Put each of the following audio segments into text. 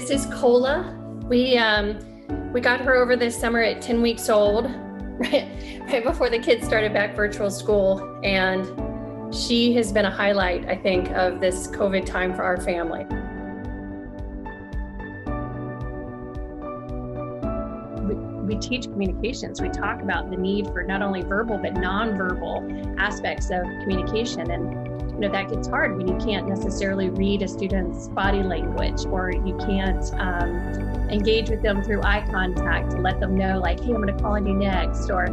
This is Cola. We got her over this summer at 10 weeks old, right before the kids started back virtual school. And she has been a highlight, I think, of this COVID time for our family. We teach communications. We talk about the need for not only verbal, but nonverbal aspects of communication. And that gets hard when you can't necessarily read a student's body language, or you can't engage with them through eye contact to let them know, like, hey, I'm going to call on you next. Or,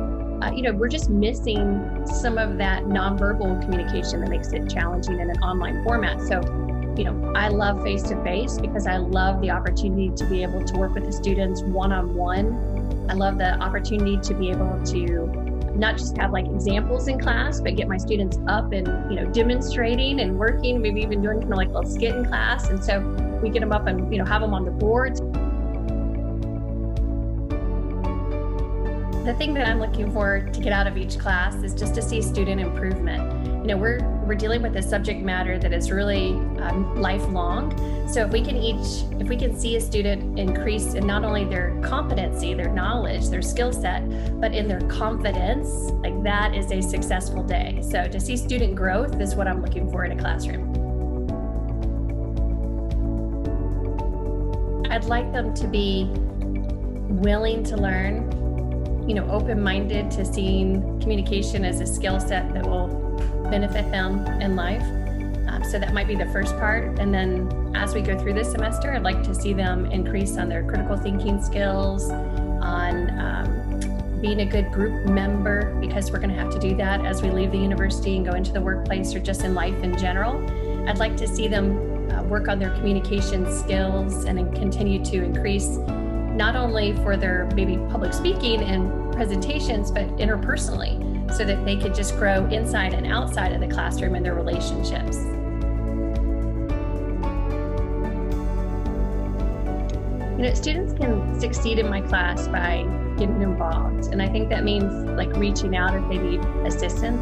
we're just missing some of that nonverbal communication that makes it challenging in an online format. So, I love face-to-face because I love the opportunity to be able to work with the students one-on-one. I love the opportunity to be able to not just have like examples in class, but get my students up and, demonstrating and working, maybe even doing kind of like a little skit in class. And so we get them up and, have them on the boards. The thing that I'm looking for to get out of each class is just to see student improvement. We're dealing with a subject matter that is really lifelong. So if we can see a student increase in not only their competency, their knowledge, their skill set, but in their confidence, like that is a successful day. So to see student growth is what I'm looking for in a classroom. I'd like them to be willing to learn, open-minded to seeing communication as a skill set that will benefit them in life. So that might be the first part. And then as we go through this semester, I'd like to see them increase on their critical thinking skills, on being a good group member, because we're going to have to do that as we leave the university and go into the workplace or just in life in general. I'd like to see them work on their communication skills and then continue to increase not only for their maybe public speaking and presentations, but interpersonally, so that they could just grow inside and outside of the classroom in their relationships. Students can succeed in my class by getting involved. And I think that means like reaching out if they need assistance,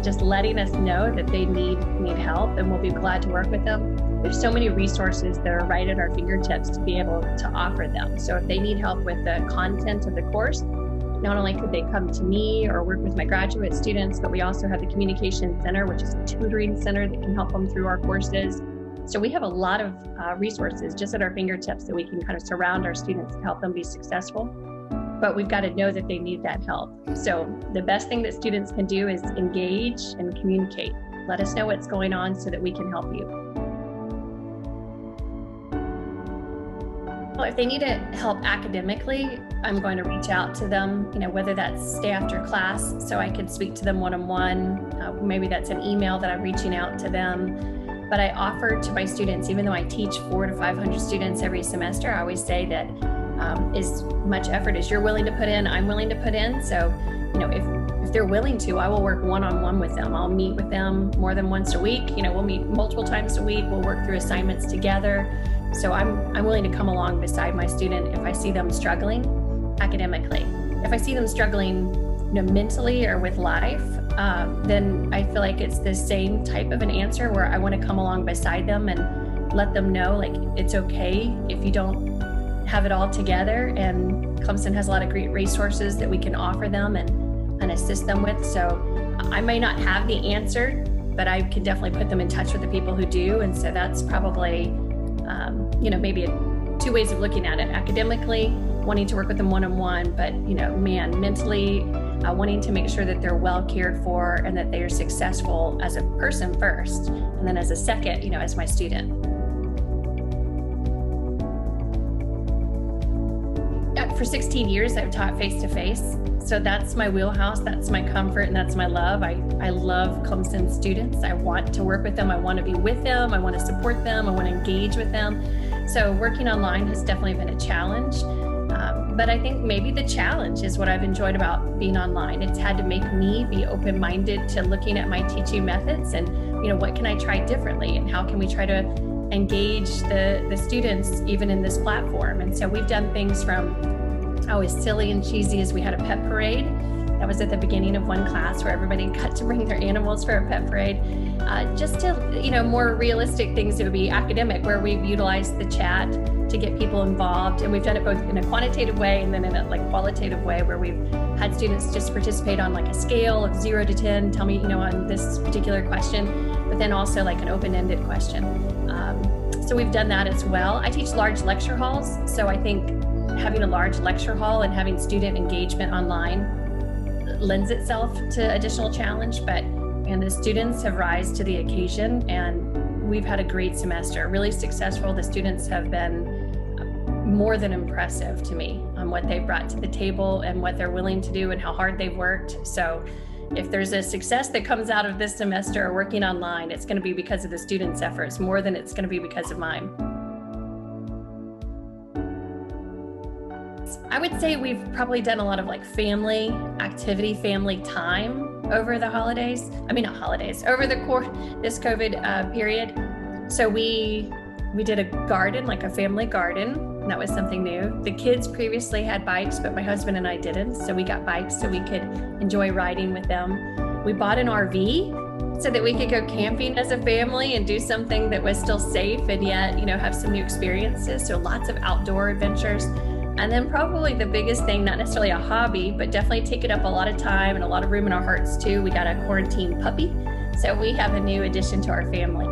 just letting us know that they need help, and we'll be glad to work with them. There's so many resources that are right at our fingertips to be able to offer them. So if they need help with the content of the course, not only could they come to me or work with my graduate students, but we also have the Communication Center, which is a tutoring center that can help them through our courses. So we have a lot of resources just at our fingertips that we can kind of surround our students to help them be successful. But we've got to know that they need that help. So the best thing that students can do is engage and communicate. Let us know what's going on so that we can help you. Well, if they need help academically, I'm going to reach out to them, whether that's stay after class so I can speak to them one-on-one. Maybe that's an email that I'm reaching out to them. But I offer to my students, even though I teach 400 to 500 students every semester, I always say that as much effort as you're willing to put in, I'm willing to put in. So, if they're willing to, I will work one-on-one with them. I'll meet with them more than once a week. We'll meet multiple times a week. We'll work through assignments together. So I'm willing to come along beside my student if I see them struggling academically. If I see them struggling, mentally or with life, then I feel like it's the same type of an answer where I want to come along beside them and let them know, like, it's okay if you don't have it all together, and Clemson has a lot of great resources that we can offer them and assist them with. So I may not have the answer, but I can definitely put them in touch with the people who do. And so that's probably, maybe two ways of looking at it. Academically, wanting to work with them one-on-one, but, mentally, wanting to make sure that they're well cared for and that they are successful as a person first, and then as a second, as my student. For 16 years, I've taught face-to-face. So that's my wheelhouse, that's my comfort, and that's my love. I love Clemson students. I want to work with them. I want to be with them. I want to support them. I want to engage with them. So working online has definitely been a challenge. But I think maybe the challenge is what I've enjoyed about being online. It's had to make me be open-minded to looking at my teaching methods and, what can I try differently, and how can we try to engage the students even in this platform. And so we've done things from, as silly and cheesy as we had a pet parade That was at the beginning of one class where everybody got to bring their animals for a pet parade. Just to, more realistic things that would be academic, where we've utilized the chat to get people involved. And we've done it both in a quantitative way and then in a qualitative way, where we've had students just participate on a scale of 0 to 10, tell me, on this particular question, but then also an open-ended question. So we've done that as well. I teach large lecture halls. So I think having a large lecture hall and having student engagement online lends itself to additional challenge, and the students have risen to the occasion, and we've had a great semester, really successful. The students have been more than impressive to me on what they've brought to the table and what they're willing to do and how hard they've worked. So if there's a success that comes out of this semester working online, it's going to be because of the students' efforts more than it's going to be because of mine. I would say we've probably done a lot of family activity, family time over the holidays. Not holidays, over this COVID period. So we did a garden, a family garden, and that was something new. The kids previously had bikes, but my husband and I didn't. So we got bikes so we could enjoy riding with them. We bought an RV so that we could go camping as a family and do something that was still safe and yet, have some new experiences. So lots of outdoor adventures. And then probably the biggest thing, not necessarily a hobby, but definitely taking up a lot of time and a lot of room in our hearts too. We got a quarantine puppy. So we have a new addition to our family.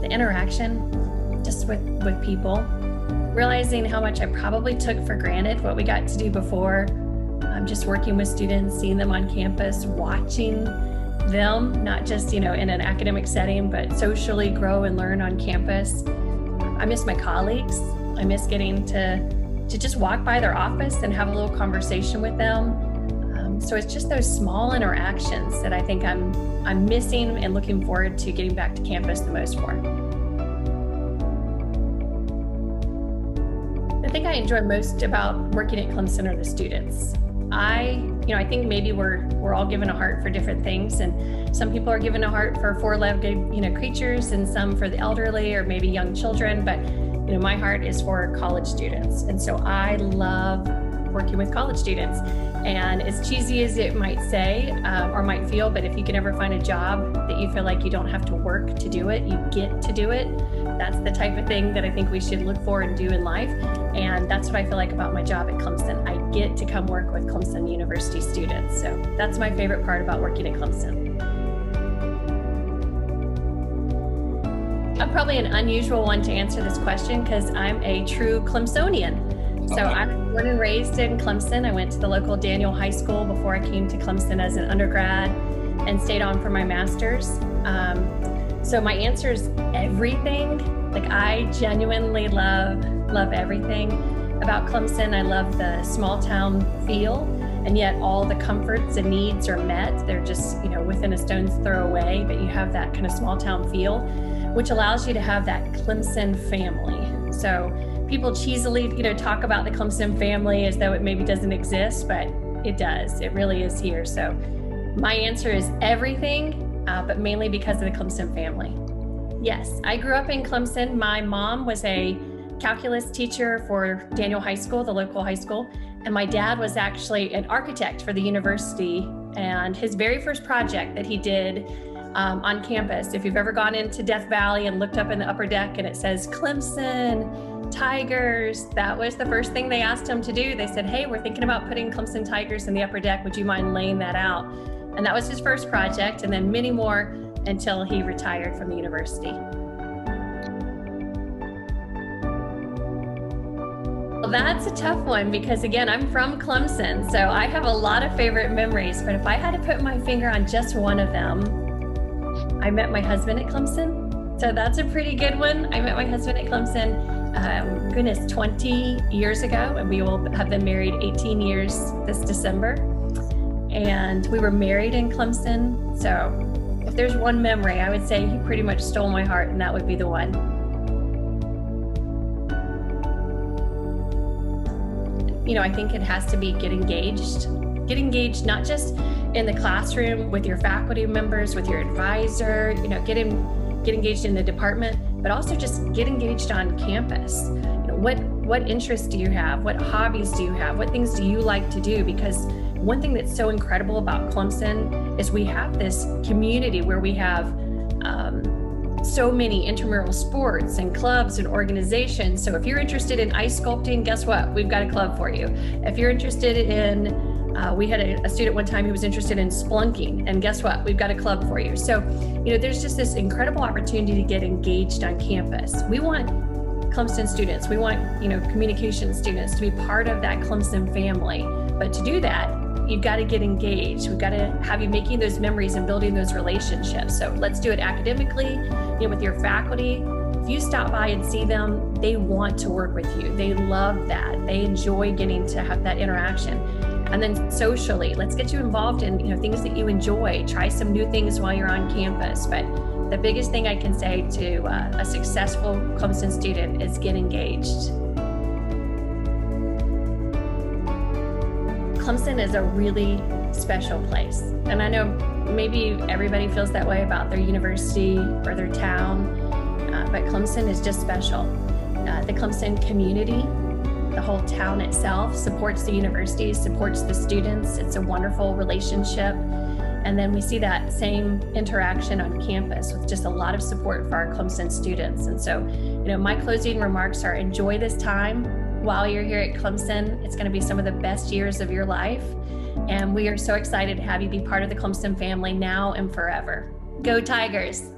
The interaction just with people, realizing how much I probably took for granted what we got to do before. Just working with students, seeing them on campus, watching them, not just, in an academic setting, but socially grow and learn on campus. I miss my colleagues. I miss getting to just walk by their office and have a little conversation with them. So it's just those small interactions that I think I'm missing and looking forward to getting back to campus the most for. The thing I enjoy most about working at Clemson are the students. I think maybe we're all given a heart for different things, and some people are given a heart for four-legged, creatures, and some for the elderly or maybe young children. But my heart is for college students, and so I love working with college students. And as cheesy as it might say or might feel, but if you can ever find a job that you feel like you don't have to work to do it, you get to do it. That's the type of thing that I think we should look for and do in life. And that's what I feel like about my job at Clemson. I get to come work with Clemson University students. So that's my favorite part about working at Clemson. I'm probably an unusual one to answer this question because I'm a true Clemsonian. So I was born and raised in Clemson. I went to the local Daniel High School before I came to Clemson as an undergrad and stayed on for my master's. So my answer is everything. I genuinely love everything about Clemson. I love the small town feel, and yet all the comforts and needs are met. They're just, within a stone's throw away, but you have that kind of small town feel, which allows you to have that Clemson family. So people cheesily, talk about the Clemson family as though it maybe doesn't exist, but it does. It really is here. So my answer is everything, but mainly because of the Clemson family. Yes, I grew up in Clemson. My mom was a calculus teacher for Daniel High School, the local high school, and my dad was actually an architect for the university. And his very first project that he did on campus, if you've ever gone into Death Valley and looked up in the upper deck and it says Clemson Tigers, that was the first thing they asked him to do. They said, hey, we're thinking about putting Clemson Tigers in the upper deck. Would you mind laying that out? And that was his first project, and then many more until he retired from the university. Well, that's a tough one because, again, I'm from Clemson, so I have a lot of favorite memories, but if I had to put my finger on just one of them, I met my husband at Clemson. So that's a pretty good one. I met my husband at Clemson, 20 years ago, and we will have been married 18 years this December. And we were married in Clemson. So if there's one memory, I would say he pretty much stole my heart, and that would be the one. I think it has to be get engaged. Get engaged not just in the classroom with your faculty members, with your advisor, get engaged in the department, but also just get engaged on campus. What interests do you have? What hobbies do you have? What things do you like to do? Because one thing that's so incredible about Clemson is we have this community where we have so many intramural sports and clubs and organizations. So if you're interested in ice sculpting, guess what? We've got a club for you. If you're interested in, we had a student one time who was interested in splunking, and guess what? We've got a club for you. So, there's just this incredible opportunity to get engaged on campus. We want Clemson students, we want, communication students to be part of that Clemson family. But to do that, you've got to get engaged. We've got to have you making those memories and building those relationships. So let's do it academically, with your faculty. If you stop by and see them, they want to work with you. They love that. They enjoy getting to have that interaction. And then socially, let's get you involved in, things that you enjoy. Try some new things while you're on campus. But the biggest thing I can say to a successful Clemson student is get engaged. Clemson is a really special place. And I know maybe everybody feels that way about their university or their town, but Clemson is just special. The Clemson community, the whole town itself supports the university, supports the students. It's a wonderful relationship. And then we see that same interaction on campus with just a lot of support for our Clemson students. And so, my closing remarks are enjoy this time while you're here at Clemson. It's going to be some of the best years of your life. And we are so excited to have you be part of the Clemson family now and forever. Go Tigers!